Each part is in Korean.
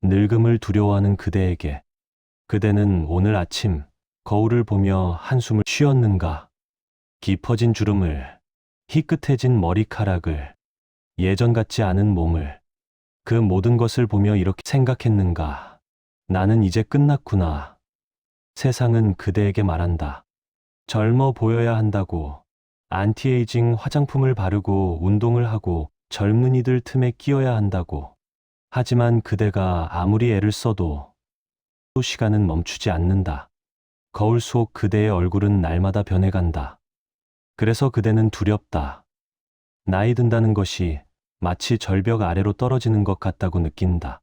늙음을 두려워하는 그대에게 그대는 오늘 아침 거울을 보며 한숨을 쉬었는가? 깊어진 주름을, 희끗해진 머리카락을, 예전 같지 않은 몸을, 그 모든 것을 보며 이렇게 생각했는가? 나는 이제 끝났구나. 세상은 그대에게 말한다. 젊어 보여야 한다고, 안티에이징 화장품을 바르고 운동을 하고 젊은이들 틈에 끼어야 한다고. 하지만 그대가 아무리 애를 써도 또 시간은 멈추지 않는다. 거울 속 그대의 얼굴은 날마다 변해간다. 그래서 그대는 두렵다. 나이 든다는 것이 마치 절벽 아래로 떨어지는 것 같다고 느낀다.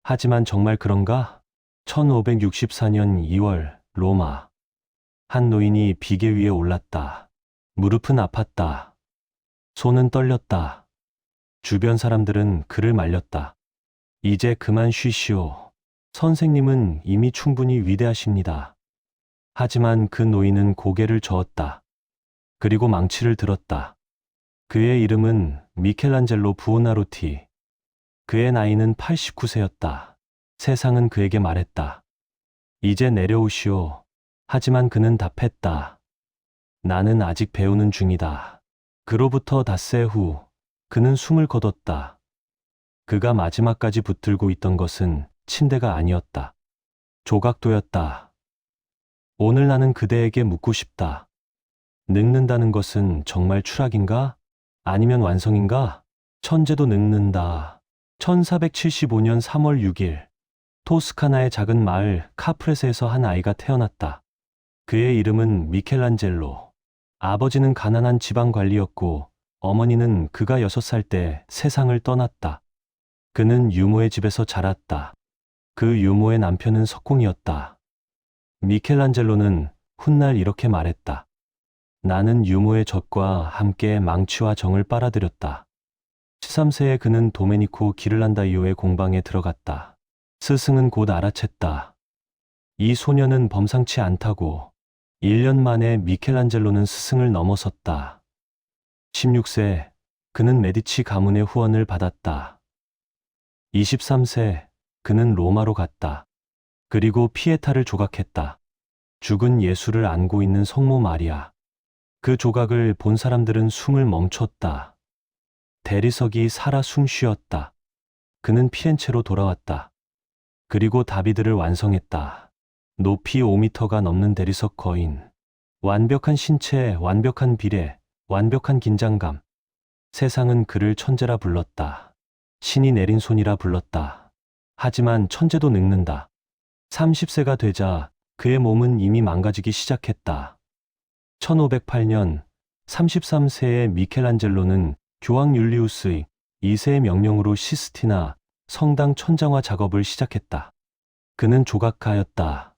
하지만 정말 그런가? 1564년 2월 로마. 한 노인이 비계 위에 올랐다. 무릎은 아팠다. 손은 떨렸다. 주변 사람들은 그를 말렸다. 이제 그만 쉬시오. 선생님은 이미 충분히 위대하십니다. 하지만 그 노인은 고개를 저었다. 그리고 망치를 들었다. 그의 이름은 미켈란젤로 부오나로티. 그의 나이는 89세였다. 세상은 그에게 말했다. 이제 내려오시오. 하지만 그는 답했다. 나는 아직 배우는 중이다. 그로부터 닷새 후 그는 숨을 거뒀다. 그가 마지막까지 붙들고 있던 것은 침대가 아니었다. 조각도였다. 오늘 나는 그대에게 묻고 싶다. 늙는다는 것은 정말 추락인가? 아니면 완성인가? 천재도 늙는다. 1475년 3월 6일 토스카나의 작은 마을 카프레세에서 한 아이가 태어났다. 그의 이름은 미켈란젤로. 아버지는 가난한 지방 관리였고 어머니는 그가 6살 때 세상을 떠났다. 그는 유모의 집에서 자랐다. 그 유모의 남편은 석공이었다. 미켈란젤로는 훗날 이렇게 말했다. 나는 유모의 젖과 함께 망치와 정을 빨아들였다. 13세에 그는 도메니코 기를란다이오의 공방에 들어갔다. 스승은 곧 알아챘다. 이 소녀는 범상치 않다고. 1년 만에 미켈란젤로는 스승을 넘어섰다. 16세, 그는 메디치 가문의 후원을 받았다. 23세, 그는 로마로 갔다. 그리고 피에타를 조각했다. 죽은 예수를 안고 있는 성모 마리아. 그 조각을 본 사람들은 숨을 멈췄다. 대리석이 살아 숨쉬었다. 그는 피렌체로 돌아왔다. 그리고 다비드를 완성했다. 높이 5미터가 넘는 대리석 거인. 완벽한 신체, 완벽한 비례, 완벽한 긴장감. 세상은 그를 천재라 불렀다. 신이 내린 손이라 불렀다. 하지만 천재도 늙는다. 30세가 되자 그의 몸은 이미 망가지기 시작했다. 1508년 33세의 미켈란젤로는 교황 율리우스의 2세의 명령으로 시스티나 성당 천장화 작업을 시작했다. 그는 조각가였다.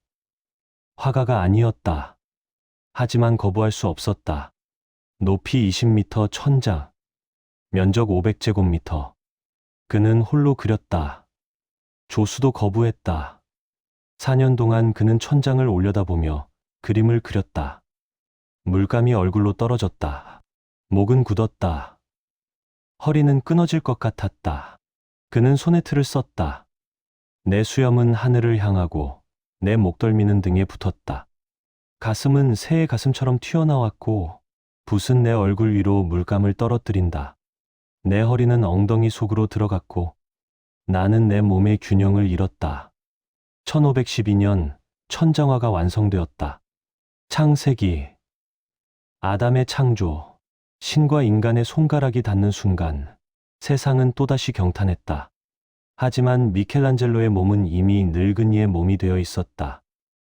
화가가 아니었다. 하지만 거부할 수 없었다. 높이 20m 천장, 면적 500제곱미터. 그는 홀로 그렸다. 조수도 거부했다. 4년 동안 그는 천장을 올려다보며 그림을 그렸다. 물감이 얼굴로 떨어졌다. 목은 굳었다. 허리는 끊어질 것 같았다. 그는 소네트를 썼다. 내 수염은 하늘을 향하고 내 목덜미는 등에 붙었다. 가슴은 새의 가슴처럼 튀어나왔고 붓은 내 얼굴 위로 물감을 떨어뜨린다. 내 허리는 엉덩이 속으로 들어갔고 나는 내 몸의 균형을 잃었다. 1512년 천장화가 완성되었다. 창세기. 아담의 창조. 신과 인간의 손가락이 닿는 순간 세상은 또다시 경탄했다. 하지만 미켈란젤로의 몸은 이미 늙은이의 몸이 되어 있었다.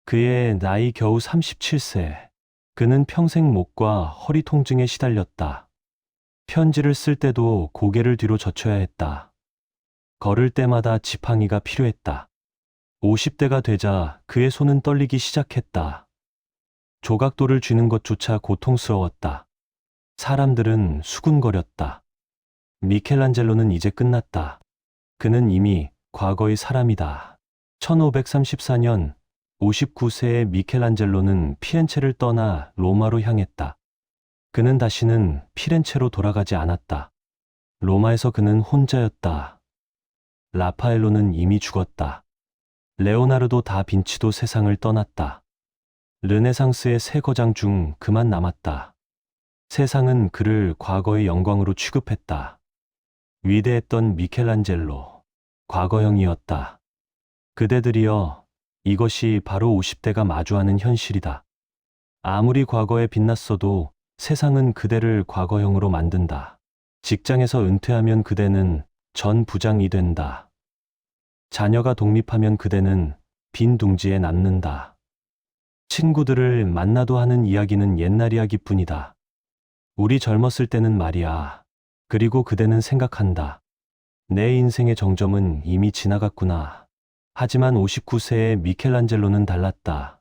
그의 나이 겨우 37세. 그는 평생 목과 허리 통증에 시달렸다. 편지를 쓸 때도 고개를 뒤로 젖혀야 했다. 걸을 때마다 지팡이가 필요했다. 50대가 되자 그의 손은 떨리기 시작했다. 조각도를 쥐는 것조차 고통스러웠다. 사람들은 수군거렸다. 미켈란젤로는 이제 끝났다. 그는 이미 과거의 사람이다. 1534년 59세의 미켈란젤로는 피렌체를 떠나 로마로 향했다. 그는 다시는 피렌체로 돌아가지 않았다. 로마에서 그는 혼자였다. 라파엘로는 이미 죽었다. 레오나르도 다 빈치도 세상을 떠났다. 르네상스의 세 거장 중 그만 남았다. 세상은 그를 과거의 영광으로 취급했다. 위대했던 미켈란젤로, 과거형이었다. 그대들이여, 이것이 바로 50대가 마주하는 현실이다. 아무리 과거에 빛났어도 세상은 그대를 과거형으로 만든다. 직장에서 은퇴하면 그대는 전 부장이 된다. 자녀가 독립하면 그대는 빈 둥지에 남는다. 친구들을 만나도 하는 이야기는 옛날 이야기뿐이다. 우리 젊었을 때는 말이야. 그리고 그대는 생각한다. 내 인생의 정점은 이미 지나갔구나. 하지만 59세의 미켈란젤로는 달랐다.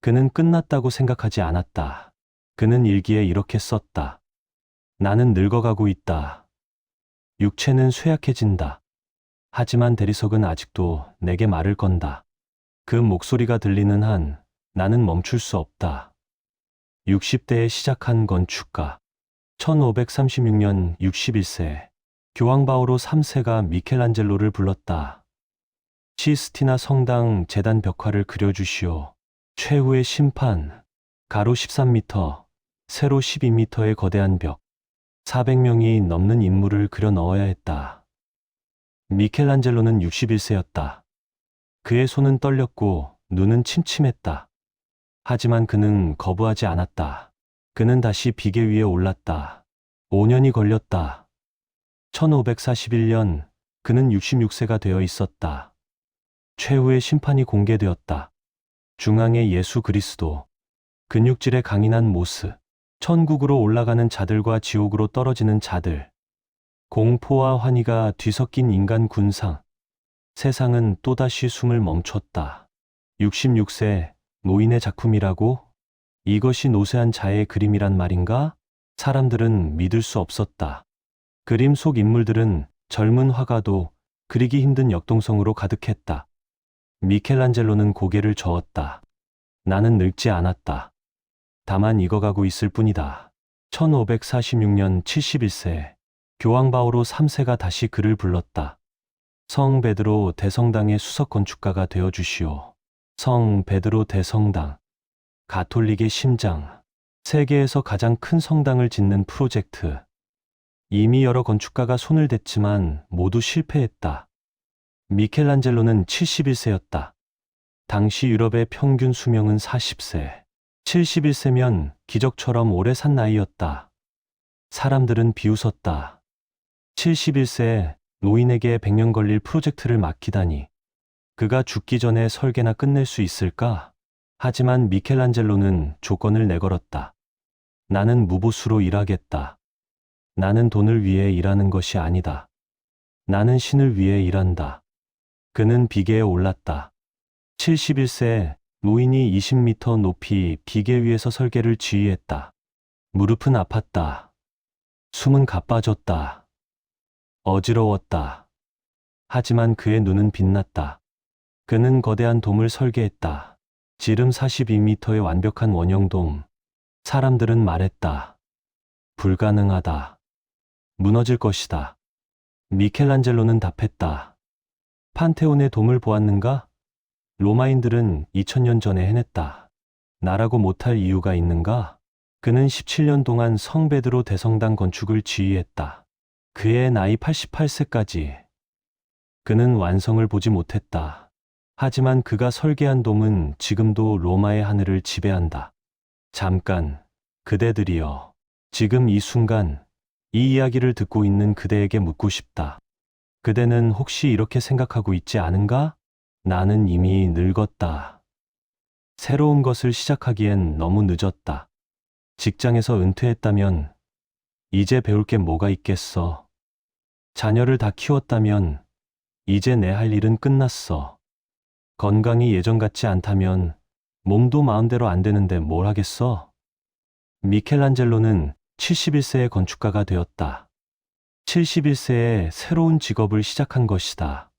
그는 끝났다고 생각하지 않았다. 그는 일기에 이렇게 썼다. 나는 늙어가고 있다. 육체는 쇠약해진다. 하지만 대리석은 아직도 내게 말을 건다. 그 목소리가 들리는 한 나는 멈출 수 없다. 60대에 시작한 건축가. 1536년 61세 교황 바오로 3세가 미켈란젤로를 불렀다. 시스티나 성당 재단 벽화를 그려주시오. 최후의 심판. 가로 13m, 세로 12m의 거대한 벽. 400명이 넘는 인물을 그려 넣어야 했다. 미켈란젤로는 61세였다. 그의 손은 떨렸고 눈은 침침했다. 하지만 그는 거부하지 않았다. 그는 다시 비계 위에 올랐다. 5년이 걸렸다. 1541년 그는 66세가 되어 있었다. 최후의 심판이 공개되었다. 중앙의 예수 그리스도, 근육질의 강인한 모습, 천국으로 올라가는 자들과 지옥으로 떨어지는 자들, 공포와 환희가 뒤섞인 인간 군상. 세상은 또다시 숨을 멈췄다. 66세 노인의 작품이라고? 이것이 노쇠한 자의 그림이란 말인가? 사람들은 믿을 수 없었다. 그림 속 인물들은 젊은 화가도 그리기 힘든 역동성으로 가득했다. 미켈란젤로는 고개를 저었다. 나는 늙지 않았다. 다만 익어가고 있을 뿐이다. 1546년 71세 교황 바오로 3세가 다시 그를 불렀다. 성 베드로 대성당의 수석 건축가가 되어 주시오. 성 베드로 대성당. 가톨릭의 심장. 세계에서 가장 큰 성당을 짓는 프로젝트. 이미 여러 건축가가 손을 댔지만 모두 실패했다. 미켈란젤로는 71세였다. 당시 유럽의 평균 수명은 40세. 71세면 기적처럼 오래 산 나이였다. 사람들은 비웃었다. 71세 노인에게 100년 걸릴 프로젝트를 맡기다니. 그가 죽기 전에 설계나 끝낼 수 있을까? 하지만 미켈란젤로는 조건을 내걸었다. 나는 무보수로 일하겠다. 나는 돈을 위해 일하는 것이 아니다. 나는 신을 위해 일한다. 그는 비계에 올랐다. 71세 노인이 20m 높이 비계 위에서 설계를 지휘했다. 무릎은 아팠다. 숨은 가빠졌다. 어지러웠다. 하지만 그의 눈은 빛났다. 그는 거대한 돔을 설계했다. 지름 42m의 완벽한 원형돔. 사람들은 말했다. 불가능하다. 무너질 것이다. 미켈란젤로는 답했다. 판테온의 돔을 보았는가? 로마인들은 2000년 전에 해냈다. 나라고 못할 이유가 있는가? 그는 17년 동안 성 베드로 대성당 건축을 지휘했다. 그의 나이 88세까지. 그는 완성을 보지 못했다. 하지만 그가 설계한 돔은 지금도 로마의 하늘을 지배한다. 잠깐, 그대들이여. 지금 이 순간, 이 이야기를 듣고 있는 그대에게 묻고 싶다. 그대는 혹시 이렇게 생각하고 있지 않은가? 나는 이미 늙었다. 새로운 것을 시작하기엔 너무 늦었다. 직장에서 은퇴했다면 이제 배울 게 뭐가 있겠어. 자녀를 다 키웠다면 이제 내 할 일은 끝났어. 건강이 예전 같지 않다면 몸도 마음대로 안 되는데 뭘 하겠어? 미켈란젤로는 71세의 건축가가 되었다. 71세에 새로운 직업을 시작한 것이다.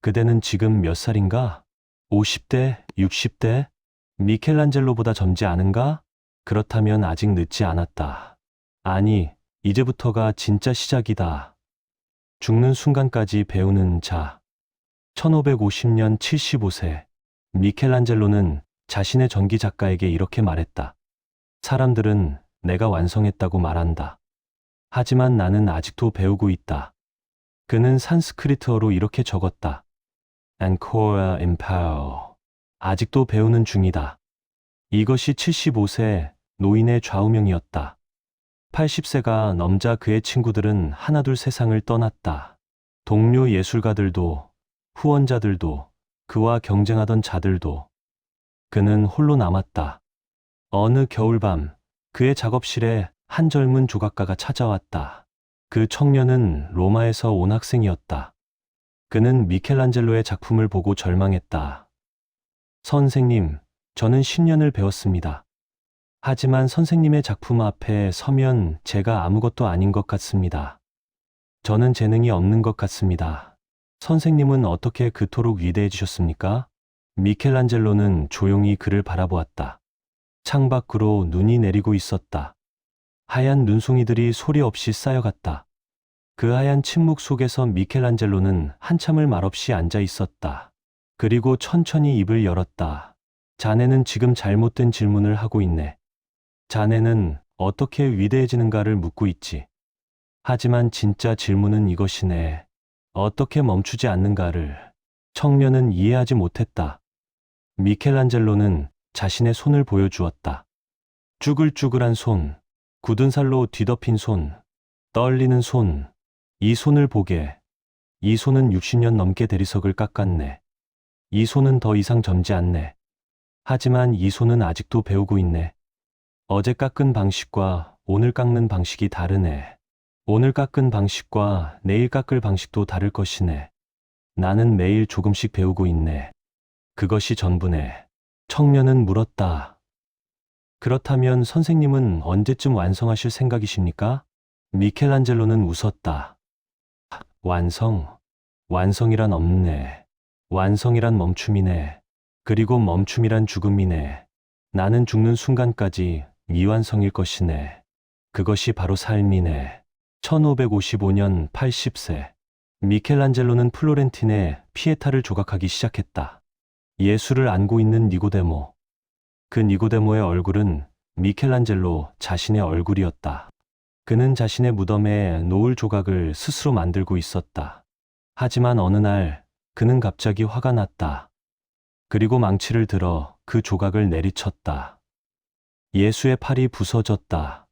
그대는 지금 몇 살인가? 50대? 60대? 미켈란젤로보다 젊지 않은가? 그렇다면 아직 늦지 않았다. 아니, 이제부터가 진짜 시작이다. 죽는 순간까지 배우는 자. 1550년 75세. 미켈란젤로는 자신의 전기 작가에게 이렇게 말했다. 사람들은 내가 완성했다고 말한다. 하지만 나는 아직도 배우고 있다. 그는 산스크리트어로 이렇게 적었다. Ancora imparo. 아직도 배우는 중이다. 이것이 75세 노인의 좌우명이었다. 80세가 넘자 그의 친구들은 하나둘 세상을 떠났다. 동료 예술가들도, 후원자들도, 그와 경쟁하던 자들도. 그는 홀로 남았다. 어느 겨울밤, 그의 작업실에 한 젊은 조각가가 찾아왔다. 그 청년은 로마에서 온 학생이었다. 그는 미켈란젤로의 작품을 보고 절망했다. 선생님, 저는 10년을 배웠습니다. 하지만 선생님의 작품 앞에 서면 제가 아무것도 아닌 것 같습니다. 저는 재능이 없는 것 같습니다. 선생님은 어떻게 그토록 위대해지셨습니까? 미켈란젤로는 조용히 그를 바라보았다. 창밖으로 눈이 내리고 있었다. 하얀 눈송이들이 소리 없이 쌓여갔다. 그 하얀 침묵 속에서 미켈란젤로는 한참을 말없이 앉아 있었다. 그리고 천천히 입을 열었다. 자네는 지금 잘못된 질문을 하고 있네. 자네는 어떻게 위대해지는가를 묻고 있지. 하지만 진짜 질문은 이것이네. 어떻게 멈추지 않는가를. 청년은 이해하지 못했다. 미켈란젤로는 자신의 손을 보여주었다. 쭈글쭈글한 손, 굳은 살로 뒤덮인 손, 떨리는 손. 이 손을 보게. 이 손은 60년 넘게 대리석을 깎았네. 이 손은 더 이상 젊지 않네. 하지만 이 손은 아직도 배우고 있네. 어제 깎은 방식과 오늘 깎는 방식이 다르네. 오늘 깎은 방식과 내일 깎을 방식도 다를 것이네. 나는 매일 조금씩 배우고 있네. 그것이 전부네. 청년은 물었다. 그렇다면 선생님은 언제쯤 완성하실 생각이십니까? 미켈란젤로는 웃었다. 완성이란 없네. 완성이란 멈춤이네. 그리고 멈춤이란 죽음이네. 나는 죽는 순간까지 미완성일 것이네. 그것이 바로 삶이네. 1555년 80세. 미켈란젤로는 플로렌틴의 피에타를 조각하기 시작했다. 예술을 안고 있는 니고데모. 그 니고데모의 얼굴은 미켈란젤로 자신의 얼굴이었다. 그는 자신의 무덤에 노을 조각을 스스로 만들고 있었다. 하지만 어느 날 그는 갑자기 화가 났다. 그리고 망치를 들어 그 조각을 내리쳤다. 예수의 팔이 부서졌다.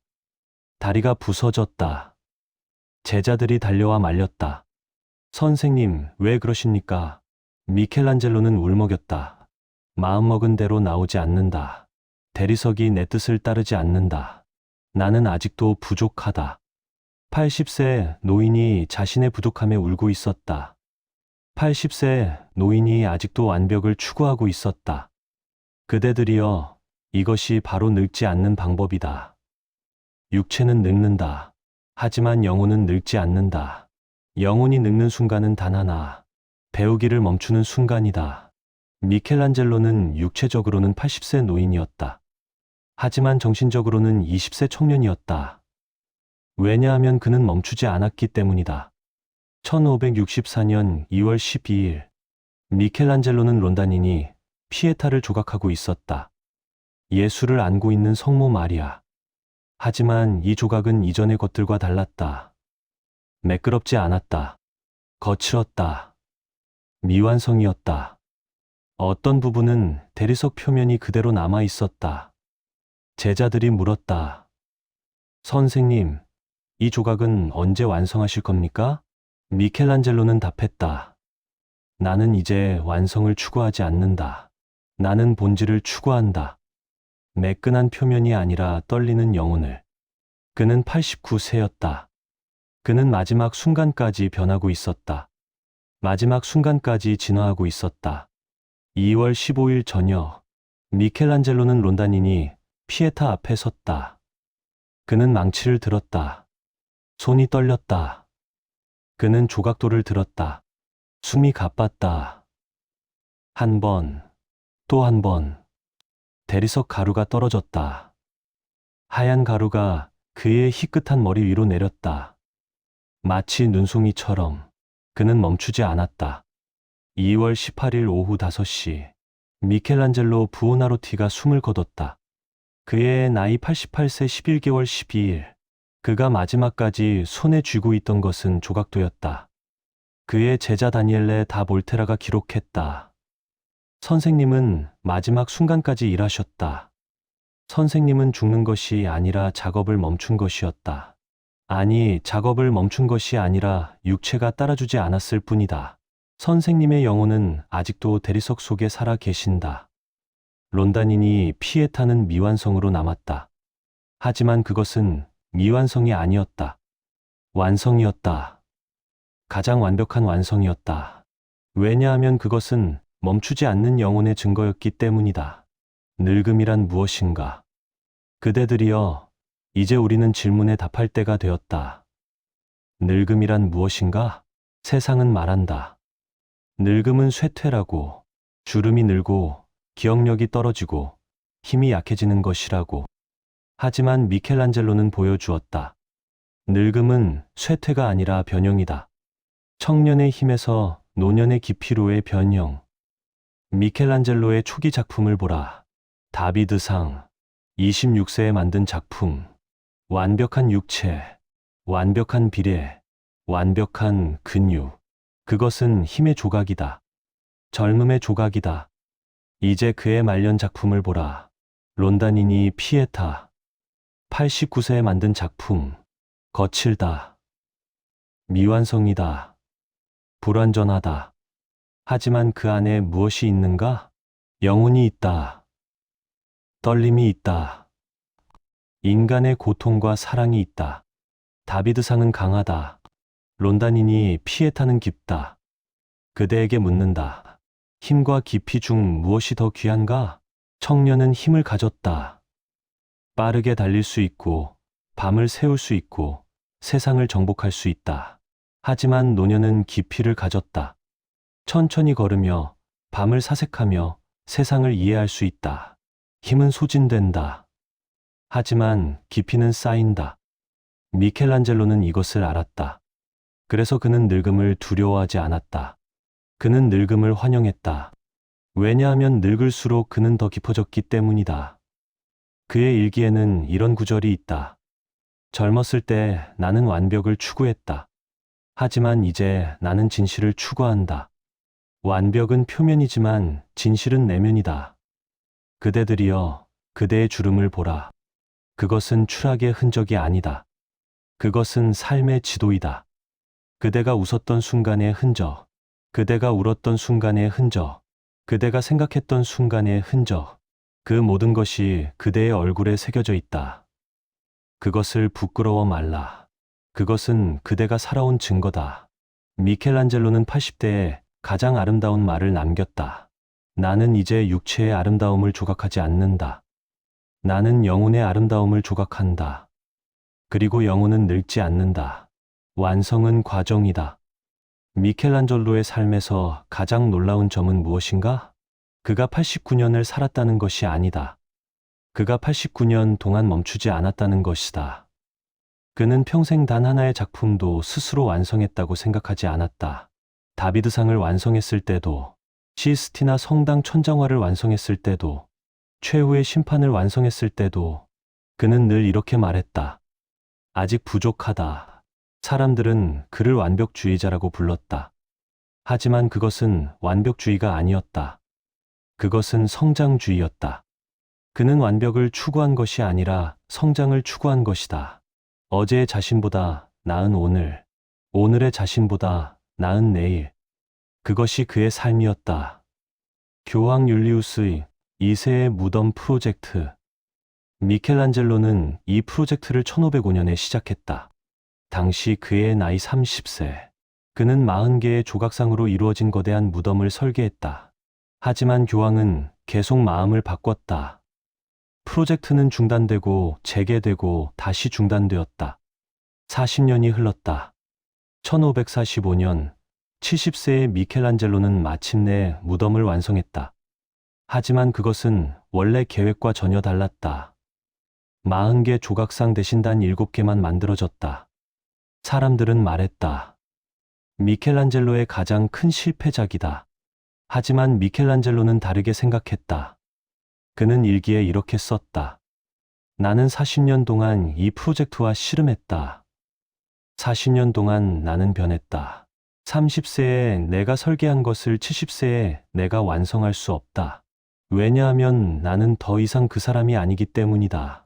다리가 부서졌다. 제자들이 달려와 말렸다. 선생님, 왜 그러십니까? 미켈란젤로는 울먹였다. 마음먹은 대로 나오지 않는다. 대리석이 내 뜻을 따르지 않는다. 나는 아직도 부족하다. 80세 노인이 자신의 부족함에 울고 있었다. 80세 노인이 아직도 완벽을 추구하고 있었다. 그대들이여, 이것이 바로 늙지 않는 방법이다. 육체는 늙는다. 하지만 영혼은 늙지 않는다. 영혼이 늙는 순간은 단 하나. 배우기를 멈추는 순간이다. 미켈란젤로는 육체적으로는 80세 노인이었다. 하지만 정신적으로는 20세 청년이었다. 왜냐하면 그는 멈추지 않았기 때문이다. 1564년 2월 12일, 미켈란젤로는 론다니니 피에타를 조각하고 있었다. 예수를 안고 있는 성모 마리아. 하지만 이 조각은 이전의 것들과 달랐다. 매끄럽지 않았다. 거칠었다. 미완성이었다. 어떤 부분은 대리석 표면이 그대로 남아 있었다. 제자들이 물었다. 선생님, 이 조각은 언제 완성하실 겁니까? 미켈란젤로는 답했다. 나는 이제 완성을 추구하지 않는다. 나는 본질을 추구한다. 매끈한 표면이 아니라 떨리는 영혼을. 그는 89세였다. 그는 마지막 순간까지 변하고 있었다. 마지막 순간까지 진화하고 있었다. 2월 15일 저녁, 미켈란젤로는 론다니니 피에타 앞에 섰다. 그는 망치를 들었다. 손이 떨렸다. 그는 조각돌을 들었다. 숨이 가빴다. 한 번, 또 한 번. 대리석 가루가 떨어졌다. 하얀 가루가 그의 희끗한 머리 위로 내렸다. 마치 눈송이처럼 그는 멈추지 않았다. 2월 18일 오후 5시, 미켈란젤로 부오나로티가 숨을 거뒀다. 그의 나이 88세 11개월 12일, 그가 마지막까지 손에 쥐고 있던 것은 조각도였다. 그의 제자 다니엘레 다 볼테라가 기록했다. 선생님은 마지막 순간까지 일하셨다. 선생님은 죽는 것이 아니라 작업을 멈춘 것이었다. 아니, 작업을 멈춘 것이 아니라 육체가 따라주지 않았을 뿐이다. 선생님의 영혼은 아직도 대리석 속에 살아 계신다. 론다닌이 피에타는 미완성으로 남았다. 하지만 그것은 미완성이 아니었다. 완성이었다. 가장 완벽한 완성이었다. 왜냐하면 그것은 멈추지 않는 영혼의 증거였기 때문이다. 늙음이란 무엇인가? 그대들이여, 이제 우리는 질문에 답할 때가 되었다. 늙음이란 무엇인가? 세상은 말한다. 늙음은 쇠퇴라고, 주름이 늘고, 기억력이 떨어지고, 힘이 약해지는 것이라고. 하지만 미켈란젤로는 보여주었다. 늙음은 쇠퇴가 아니라 변형이다. 청년의 힘에서 노년의 깊이로의 변형. 미켈란젤로의 초기 작품을 보라. 다비드상, 26세에 만든 작품. 완벽한 육체, 완벽한 비례, 완벽한 근육. 그것은 힘의 조각이다. 젊음의 조각이다. 이제 그의 말년 작품을 보라. 론다니니 피에타, 89세에 만든 작품. 거칠다. 미완성이다. 불완전하다. 하지만 그 안에 무엇이 있는가? 영혼이 있다. 떨림이 있다. 인간의 고통과 사랑이 있다. 다비드상은 강하다. 론다니니 피에타는 깊다. 그대에게 묻는다. 힘과 깊이 중 무엇이 더 귀한가? 청년은 힘을 가졌다. 빠르게 달릴 수 있고, 밤을 새울 수 있고, 세상을 정복할 수 있다. 하지만 노년은 깊이를 가졌다. 천천히 걸으며, 밤을 사색하며 세상을 이해할 수 있다. 힘은 소진된다. 하지만 깊이는 쌓인다. 미켈란젤로는 이것을 알았다. 그래서 그는 늙음을 두려워하지 않았다. 그는 늙음을 환영했다. 왜냐하면 늙을수록 그는 더 깊어졌기 때문이다. 그의 일기에는 이런 구절이 있다. 젊었을 때 나는 완벽을 추구했다. 하지만 이제 나는 진실을 추구한다. 완벽은 표면이지만 진실은 내면이다. 그대들이여, 그대의 주름을 보라. 그것은 추락의 흔적이 아니다. 그것은 삶의 지도이다. 그대가 웃었던 순간의 흔적, 그대가 울었던 순간의 흔적, 그대가 생각했던 순간의 흔적, 그 모든 것이 그대의 얼굴에 새겨져 있다. 그것을 부끄러워 말라. 그것은 그대가 살아온 증거다. 미켈란젤로는 80대에 가장 아름다운 말을 남겼다. 나는 이제 육체의 아름다움을 조각하지 않는다. 나는 영혼의 아름다움을 조각한다. 그리고 영혼은 늙지 않는다. 완성은 과정이다. 미켈란젤로의 삶에서 가장 놀라운 점은 무엇인가? 그가 89년을 살았다는 것이 아니다. 그가 89년 동안 멈추지 않았다는 것이다. 그는 평생 단 하나의 작품도 스스로 완성했다고 생각하지 않았다. 다비드상을 완성했을 때도, 시스티나 성당 천장화를 완성했을 때도, 최후의 심판을 완성했을 때도 그는 늘 이렇게 말했다. 아직 부족하다. 사람들은 그를 완벽주의자라고 불렀다. 하지만 그것은 완벽주의가 아니었다. 그것은 성장주의였다. 그는 완벽을 추구한 것이 아니라 성장을 추구한 것이다. 어제의 자신보다 나은 오늘, 오늘의 자신보다 나은 내일. 그것이 그의 삶이었다. 교황 율리우스의 2세의 무덤 프로젝트. 미켈란젤로는 이 프로젝트를 1505년에 시작했다. 당시 그의 나이 30세. 그는 40개의 조각상으로 이루어진 거대한 무덤을 설계했다. 하지만 교황은 계속 마음을 바꿨다. 프로젝트는 중단되고 재개되고 다시 중단되었다. 40년이 흘렀다. 1545년 70세의 미켈란젤로는 마침내 무덤을 완성했다. 하지만 그것은 원래 계획과 전혀 달랐다. 40개 조각상 대신 단 7개만 만들어졌다. 사람들은 말했다. 미켈란젤로의 가장 큰 실패작이다. 하지만 미켈란젤로는 다르게 생각했다. 그는 일기에 이렇게 썼다. 나는 40년 동안 이 프로젝트와 씨름했다. 40년 동안 나는 변했다. 30세에 내가 설계한 것을 70세에 내가 완성할 수 없다. 왜냐하면 나는 더 이상 그 사람이 아니기 때문이다.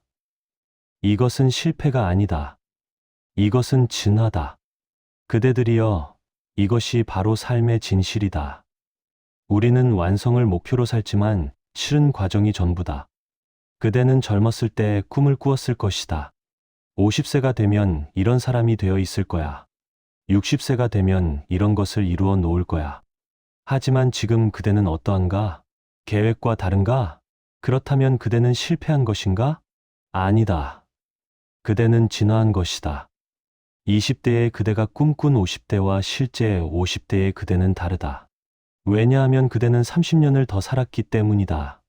이것은 실패가 아니다. 이것은 진화다. 그대들이여, 이것이 바로 삶의 진실이다. 우리는 완성을 목표로 살지만 실은 과정이 전부다. 그대는 젊었을 때 꿈을 꾸었을 것이다. 50세가 되면 이런 사람이 되어 있을 거야. 60세가 되면 이런 것을 이루어 놓을 거야. 하지만 지금 그대는 어떠한가? 계획과 다른가? 그렇다면 그대는 실패한 것인가? 아니다. 그대는 진화한 것이다. 20대의 그대가 꿈꾼 50대와 실제 50대의 그대는 다르다. 왜냐하면 그대는 30년을 더 살았기 때문이다.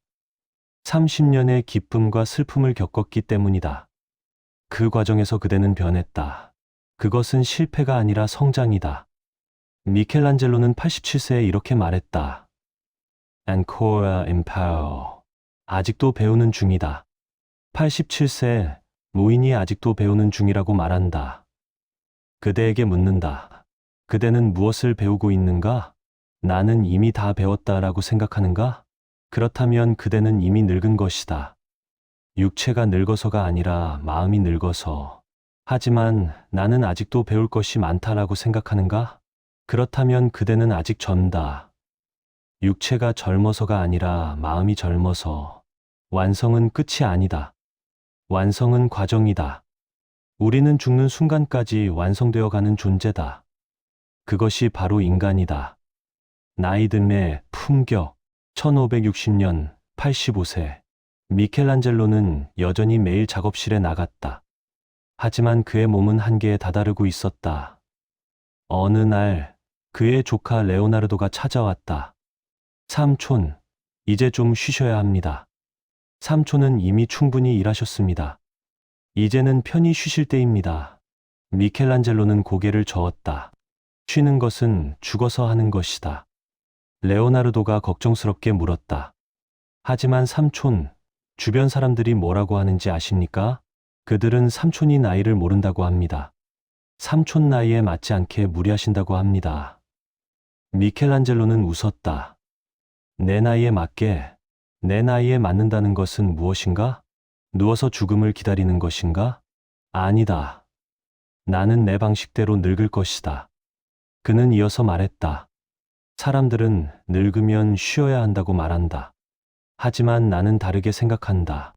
30년의 기쁨과 슬픔을 겪었기 때문이다. 그 과정에서 그대는 변했다. 그것은 실패가 아니라 성장이다. 미켈란젤로는 87세에 이렇게 말했다. Ancora imparo. 아직도 배우는 중이다. 87세 노인이 아직도 배우는 중이라고 말한다. 그대에게 묻는다. 그대는 무엇을 배우고 있는가? 나는 이미 다 배웠다라고 생각하는가? 그렇다면 그대는 이미 늙은 것이다. 육체가 늙어서가 아니라 마음이 늙어서. 하지만 나는 아직도 배울 것이 많다라고 생각하는가? 그렇다면 그대는 아직 젊다. 육체가 젊어서가 아니라 마음이 젊어서. 완성은 끝이 아니다. 완성은 과정이다. 우리는 죽는 순간까지 완성되어 가는 존재다. 그것이 바로 인간이다. 나이 듦의 품격. 1560년 85세. 미켈란젤로는 여전히 매일 작업실에 나갔다. 하지만 그의 몸은 한계에 다다르고 있었다. 어느 날 그의 조카 레오나르도가 찾아왔다. 삼촌, 이제 좀 쉬셔야 합니다. 삼촌은 이미 충분히 일하셨습니다. 이제는 편히 쉬실 때입니다. 미켈란젤로는 고개를 저었다. 쉬는 것은 죽어서 하는 것이다. 레오나르도가 걱정스럽게 물었다. 하지만 삼촌, 주변 사람들이 뭐라고 하는지 아십니까? 그들은 삼촌이 나이를 모른다고 합니다. 삼촌 나이에 맞지 않게 무리하신다고 합니다. 미켈란젤로는 웃었다. 내 나이에 맞게, 내 나이에 맞는다는 것은 무엇인가? 누워서 죽음을 기다리는 것인가? 아니다. 나는 내 방식대로 늙을 것이다. 그는 이어서 말했다. 사람들은 늙으면 쉬어야 한다고 말한다. 하지만 나는 다르게 생각한다.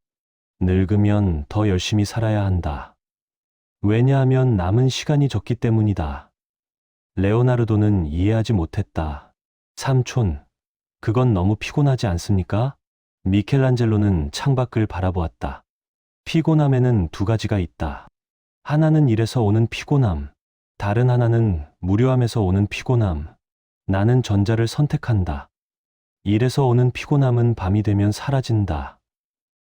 늙으면 더 열심히 살아야 한다. 왜냐하면 남은 시간이 적기 때문이다. 레오나르도는 이해하지 못했다. 삼촌, 그건 너무 피곤하지 않습니까? 미켈란젤로는 창밖을 바라보았다. 피곤함에는 두 가지가 있다. 하나는 일에서 오는 피곤함, 다른 하나는 무료함에서 오는 피곤함. 나는 전자를 선택한다. 일에서 오는 피곤함은 밤이 되면 사라진다.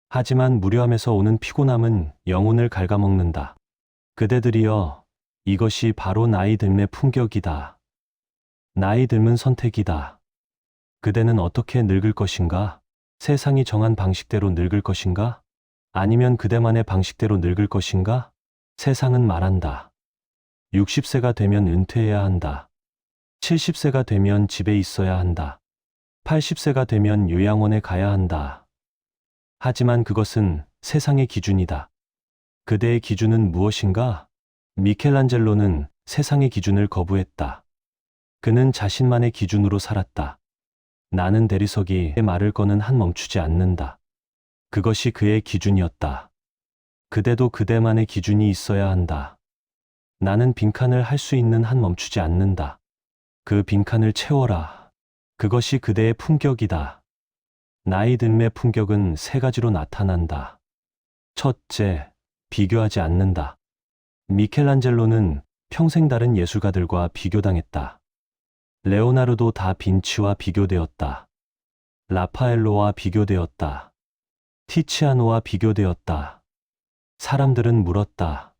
하지만 무료함에서 오는 피곤함은 영혼을 갉아먹는다. 그대들이여, 이것이 바로 나이 듦의 품격이다. 나이 듦은 선택이다. 그대는 어떻게 늙을 것인가? 세상이 정한 방식대로 늙을 것인가? 아니면 그대만의 방식대로 늙을 것인가? 세상은 말한다. 60세가 되면 은퇴해야 한다. 70세가 되면 집에 있어야 한다. 80세가 되면 요양원에 가야 한다. 하지만 그것은 세상의 기준이다. 그대의 기준은 무엇인가? 미켈란젤로는 세상의 기준을 거부했다. 그는 자신만의 기준으로 살았다. 나는 대리석이 말을 거는 한 멈추지 않는다. 그것이 그의 기준이었다. 그대도 그대만의 기준이 있어야 한다. 나는 빈칸을 할 수 있는 한 멈추지 않는다. 그 빈칸을 채워라. 그것이 그대의 품격이다. 나이 듦의 품격은 세 가지로 나타난다. 첫째, 비교하지 않는다. 미켈란젤로는 평생 다른 예술가들과 비교당했다. 레오나르도 다 빈치와 비교되었다. 라파엘로와 비교되었다. 티치아노와 비교되었다. 사람들은 물었다.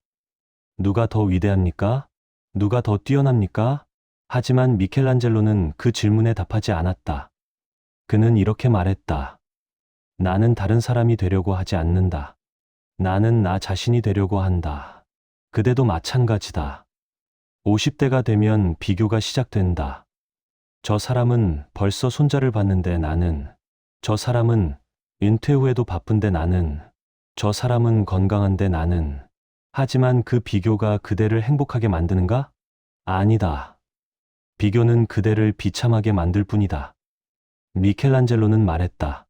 누가 더 위대합니까? 누가 더 뛰어납니까? 하지만 미켈란젤로는 그 질문에 답하지 않았다. 그는 이렇게 말했다. 나는 다른 사람이 되려고 하지 않는다. 나는 나 자신이 되려고 한다. 그대도 마찬가지다. 50대가 되면 비교가 시작된다. 저 사람은 벌써 손자를 봤는데 나는, 저 사람은 은퇴 후에도 바쁜데 나는, 저 사람은 건강한데 나는. 하지만 그 비교가 그대를 행복하게 만드는가? 아니다. 비교는 그대를 비참하게 만들 뿐이다. 미켈란젤로는 말했다.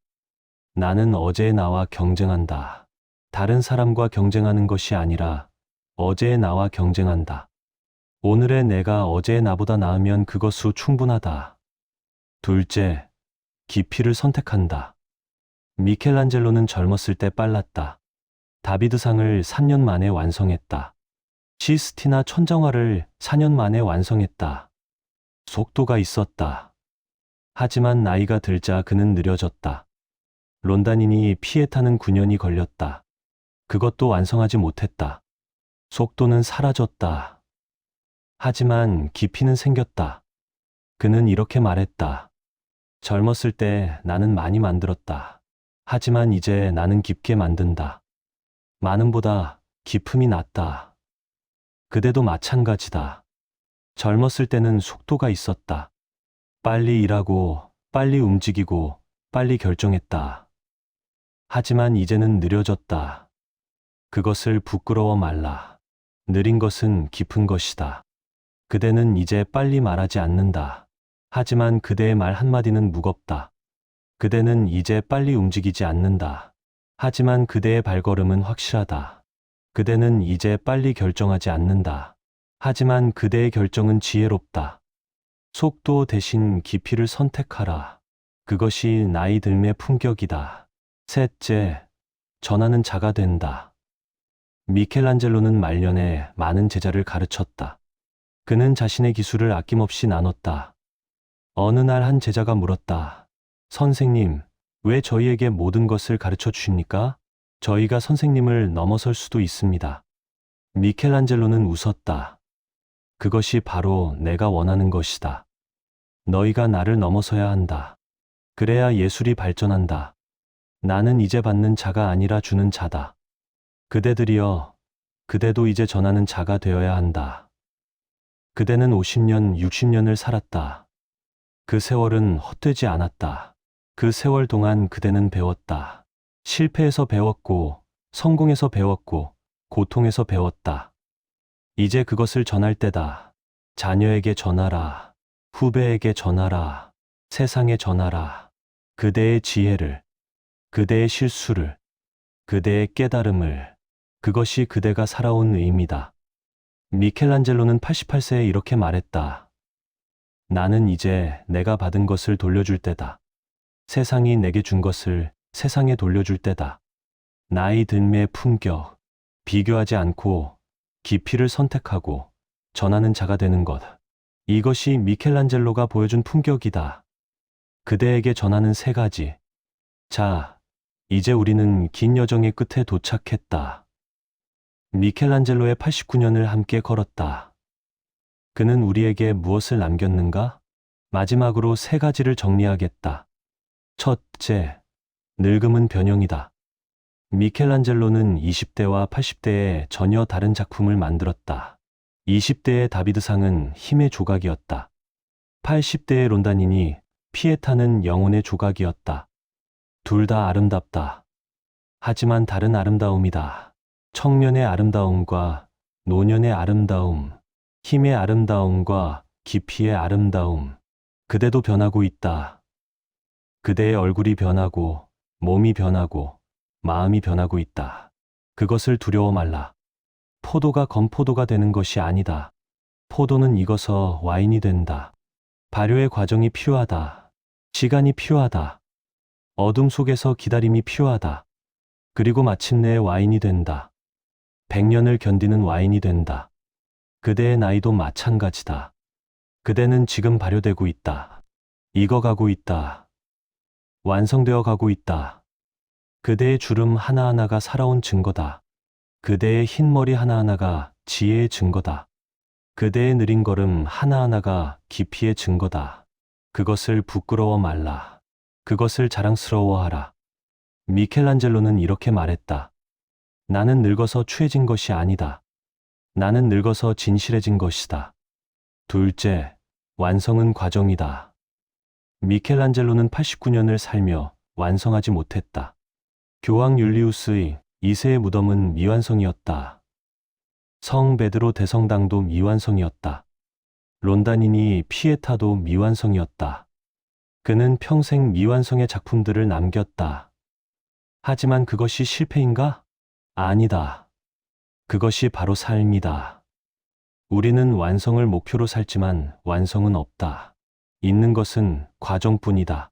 나는 어제의 나와 경쟁한다. 다른 사람과 경쟁하는 것이 아니라 어제의 나와 경쟁한다. 오늘의 내가 어제의 나보다 나으면 그것으로 충분하다. 둘째, 깊이를 선택한다. 미켈란젤로는 젊었을 때 빨랐다. 다비드상을 3년 만에 완성했다. 시스티나 천정화를 4년 만에 완성했다. 속도가 있었다. 하지만 나이가 들자 그는 느려졌다. 론다니니 피에타는 9년이 걸렸다. 그것도 완성하지 못했다. 속도는 사라졌다. 하지만 깊이는 생겼다. 그는 이렇게 말했다. 젊었을 때 나는 많이 만들었다. 하지만 이제 나는 깊게 만든다. 많음보다 깊음이 낫다. 그대도 마찬가지다. 젊었을 때는 속도가 있었다. 빨리 일하고, 빨리 움직이고, 빨리 결정했다. 하지만 이제는 느려졌다. 그것을 부끄러워 말라. 느린 것은 깊은 것이다. 그대는 이제 빨리 말하지 않는다. 하지만 그대의 말 한마디는 무겁다. 그대는 이제 빨리 움직이지 않는다. 하지만 그대의 발걸음은 확실하다. 그대는 이제 빨리 결정하지 않는다. 하지만 그대의 결정은 지혜롭다. 속도 대신 깊이를 선택하라. 그것이 나이 들매 품격이다. 셋째, 전하는 자가 된다. 미켈란젤로는 말년에 많은 제자를 가르쳤다. 그는 자신의 기술을 아낌없이 나눴다. 어느 날 한 제자가 물었다. 선생님, 왜 저희에게 모든 것을 가르쳐 주십니까? 저희가 선생님을 넘어설 수도 있습니다. 미켈란젤로는 웃었다. 그것이 바로 내가 원하는 것이다. 너희가 나를 넘어서야 한다. 그래야 예술이 발전한다. 나는 이제 받는 자가 아니라 주는 자다. 그대들이여, 그대도 이제 전하는 자가 되어야 한다. 그대는 50년, 60년을 살았다. 그 세월은 헛되지 않았다. 그 세월 동안 그대는 배웠다. 실패해서 배웠고, 성공해서 배웠고, 고통에서 배웠다. 이제 그것을 전할 때다. 자녀에게 전하라. 후배에게 전하라. 세상에 전하라. 그대의 지혜를, 그대의 실수를, 그대의 깨달음을. 그것이 그대가 살아온 의미다. 미켈란젤로는 88세에 이렇게 말했다. 나는 이제 내가 받은 것을 돌려줄 때다. 세상이 내게 준 것을 세상에 돌려줄 때다. 나이 듦의 품격, 비교하지 않고 깊이를 선택하고 전하는 자가 되는 것. 이것이 미켈란젤로가 보여준 품격이다. 그대에게 전하는 3가지. 자, 이제 우리는 긴 여정의 끝에 도착했다. 미켈란젤로의 89년을 함께 걸었다. 그는 우리에게 무엇을 남겼는가? 마지막으로 3가지를 정리하겠다. 첫째, 늙음은 변형이다. 미켈란젤로는 20대와 80대에 전혀 다른 작품을 만들었다. 20대의 다비드상은 힘의 조각이었다. 80대의 론다니니 피에타는 영혼의 조각이었다. 둘 다 아름답다. 하지만 다른 아름다움이다. 청년의 아름다움과 노년의 아름다움, 힘의 아름다움과 깊이의 아름다움. 그대도 변하고 있다. 그대의 얼굴이 변하고, 몸이 변하고, 마음이 변하고 있다. 그것을 두려워 말라. 포도가 건포도가 되는 것이 아니다. 포도는 익어서 와인이 된다. 발효의 과정이 필요하다. 시간이 필요하다. 어둠 속에서 기다림이 필요하다. 그리고 마침내 와인이 된다. 100년을 견디는 와인이 된다. 그대의 나이도 마찬가지다. 그대는 지금 발효되고 있다. 익어가고 있다. 완성되어 가고 있다. 그대의 주름 하나하나가 살아온 증거다. 그대의 흰 머리 하나하나가 지혜의 증거다. 그대의 느린 걸음 하나하나가 깊이의 증거다. 그것을 부끄러워 말라. 그것을 자랑스러워하라. 미켈란젤로는 이렇게 말했다. 나는 늙어서 추해진 것이 아니다. 나는 늙어서 진실해진 것이다. 둘째, 완성은 과정이다. 미켈란젤로는 89년을 살며 완성하지 못했다. 교황 율리우스의 2세의 무덤은 미완성이었다. 성 베드로 대성당도 미완성이었다. 론다니니 피에타도 미완성이었다. 그는 평생 미완성의 작품들을 남겼다. 하지만 그것이 실패인가? 아니다. 그것이 바로 삶이다. 우리는 완성을 목표로 살지만 완성은 없다. 있는 것은 과정뿐이다.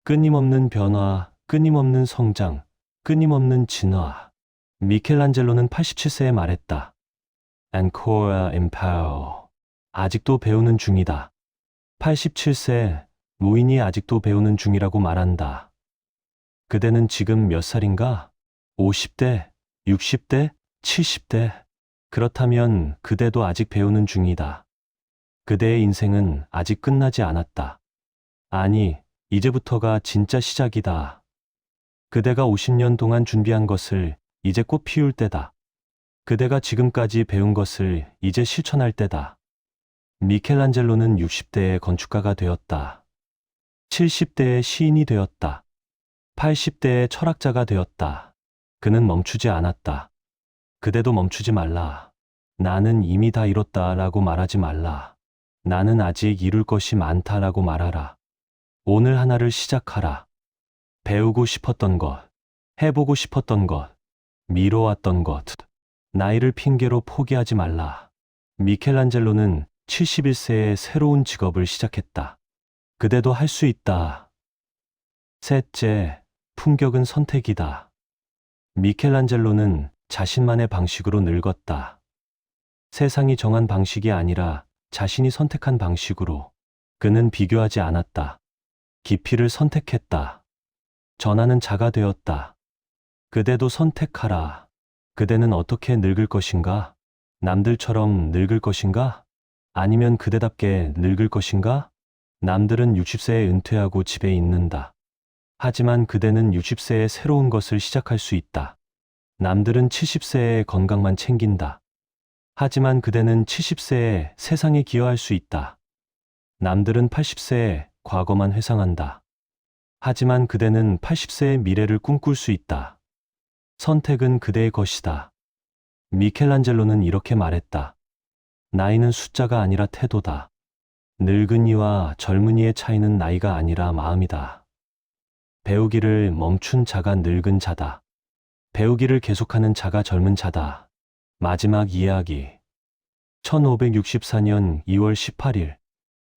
끊임없는 변화, 끊임없는 성장, 끊임없는 진화. 미켈란젤로는 87세에 말했다. Ancora imparo. 아직도 배우는 중이다. 87세, 노인이 아직도 배우는 중이라고 말한다. 그대는 지금 몇 살인가? 50대, 60대, 70대? 그렇다면 그대도 아직 배우는 중이다. 그대의 인생은 아직 끝나지 않았다. 아니, 이제부터가 진짜 시작이다. 그대가 50년 동안 준비한 것을 이제 꽃 피울 때다. 그대가 지금까지 배운 것을 이제 실천할 때다. 미켈란젤로는 60대의 건축가가 되었다. 70대의 시인이 되었다. 80대의 철학자가 되었다. 그는 멈추지 않았다. 그대도 멈추지 말라. 나는 이미 다 이뤘다 라고 말하지 말라. 나는 아직 이룰 것이 많다라고 말하라. 오늘 하나를 시작하라. 배우고 싶었던 것, 해보고 싶었던 것, 미뤄왔던 것, 나이를 핑계로 포기하지 말라. 미켈란젤로는 71세에 새로운 직업을 시작했다. 그대도 할 수 있다. 셋째, 품격은 선택이다. 미켈란젤로는 자신만의 방식으로 늙었다. 세상이 정한 방식이 아니라 자신이 선택한 방식으로. 그는 비교하지 않았다. 깊이를 선택했다. 전하는 자가 되었다. 그대도 선택하라. 그대는 어떻게 늙을 것인가? 남들처럼 늙을 것인가? 아니면 그대답게 늙을 것인가? 남들은 60세에 은퇴하고 집에 있는다. 하지만 그대는 60세에 새로운 것을 시작할 수 있다. 남들은 70세에 건강만 챙긴다. 하지만 그대는 70세에 세상에 기여할 수 있다. 남들은 80세에 과거만 회상한다. 하지만 그대는 80세의 미래를 꿈꿀 수 있다. 선택은 그대의 것이다. 미켈란젤로는 이렇게 말했다. 나이는 숫자가 아니라 태도다. 늙은이와 젊은이의 차이는 나이가 아니라 마음이다. 배우기를 멈춘 자가 늙은 자다. 배우기를 계속하는 자가 젊은 자다. 마지막 이야기. 1564년 2월 18일,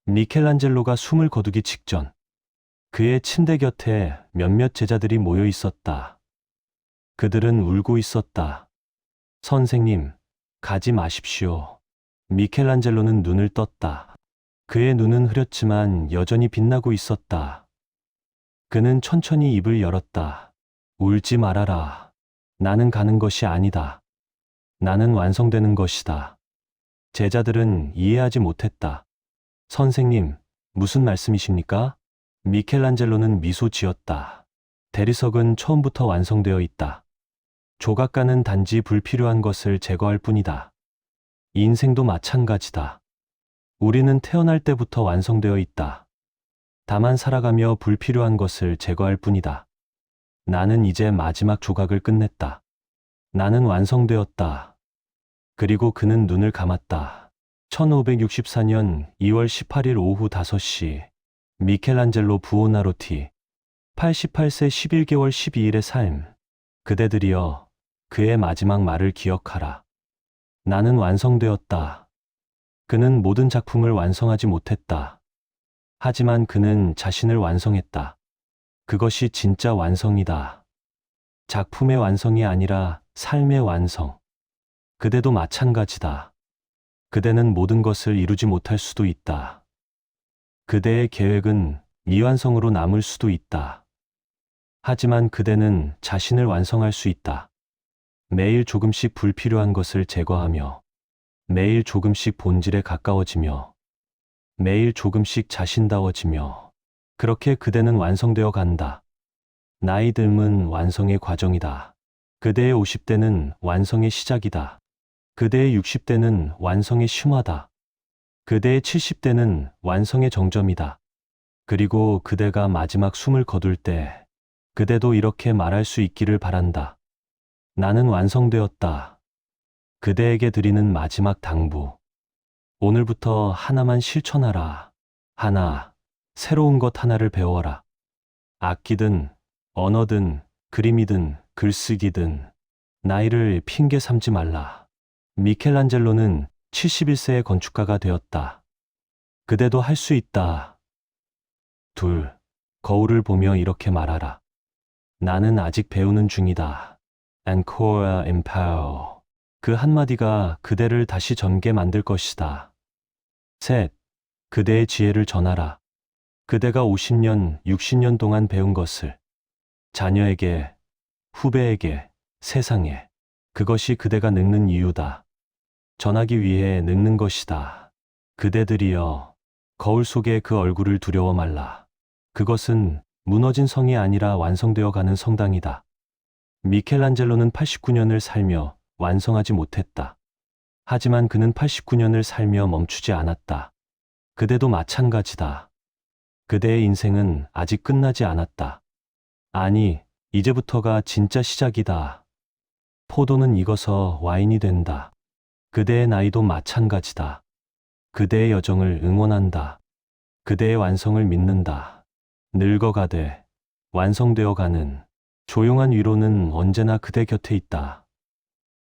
미켈란젤로가 숨을 거두기 직전, 그의 침대 곁에 몇몇 제자들이 모여 있었다. 그들은 울고 있었다. 선생님, 가지 마십시오. 미켈란젤로는 눈을 떴다. 그의 눈은 흐렸지만 여전히 빛나고 있었다. 그는 천천히 입을 열었다. 울지 말아라. 나는 가는 것이 아니다. 나는 완성되는 것이다. 제자들은 이해하지 못했다. 선생님, 무슨 말씀이십니까? 미켈란젤로는 미소 지었다. 대리석은 처음부터 완성되어 있다. 조각가는 단지 불필요한 것을 제거할 뿐이다. 인생도 마찬가지다. 우리는 태어날 때부터 완성되어 있다. 다만 살아가며 불필요한 것을 제거할 뿐이다. 나는 이제 마지막 조각을 끝냈다. 나는 완성되었다. 그리고 그는 눈을 감았다. 1564년 2월 18일 오후 5시, 미켈란젤로 부오나로티, 88세 11개월 12일의 삶. 그대들이여, 그의 마지막 말을 기억하라. 나는 완성되었다. 그는 모든 작품을 완성하지 못했다. 하지만 그는 자신을 완성했다. 그것이 진짜 완성이다. 작품의 완성이 아니라 삶의 완성. 그대도 마찬가지다. 그대는 모든 것을 이루지 못할 수도 있다. 그대의 계획은 미완성으로 남을 수도 있다. 하지만 그대는 자신을 완성할 수 있다. 매일 조금씩 불필요한 것을 제거하며, 매일 조금씩 본질에 가까워지며 매일 조금씩 자신다워지며 그렇게 그대는 완성되어 간다. 나이 듦은 완성의 과정이다. 그대의 50대는 완성의 시작이다. 그대의 60대는 완성의 쉼하다. 그대의 70대는 완성의 정점이다. 그리고 그대가 마지막 숨을 거둘 때 그대도 이렇게 말할 수 있기를 바란다. 나는 완성되었다. 그대에게 드리는 마지막 당부. 오늘부터 하나만 실천하라. 하나, 새로운 것 하나를 배워라. 악기든, 언어든, 그림이든, 글쓰기든, 나이를 핑계 삼지 말라. 미켈란젤로는 71세의 건축가가 되었다. 그대도 할 수 있다. 둘, 거울을 보며 이렇게 말하라. 나는 아직 배우는 중이다. Encore Empire. 그 한마디가 그대를 다시 젊게 만들 것이다. 셋, 그대의 지혜를 전하라. 그대가 50년, 60년 동안 배운 것을 자녀에게, 후배에게, 세상에, 그것이 그대가 늙는 이유다. 전하기 위해 늙는 것이다. 그대들이여, 거울 속에 그 얼굴을 두려워 말라. 그것은 무너진 성이 아니라 완성되어 가는 성당이다. 미켈란젤로는 89년을 살며 완성하지 못했다. 하지만 그는 89년을 살며 멈추지 않았다. 그대도 마찬가지다. 그대의 인생은 아직 끝나지 않았다. 아니, 이제부터가 진짜 시작이다. 포도는 익어서 와인이 된다. 그대의 나이도 마찬가지다. 그대의 여정을 응원한다. 그대의 완성을 믿는다. 늙어가되 완성되어 가는 조용한 위로는 언제나 그대 곁에 있다.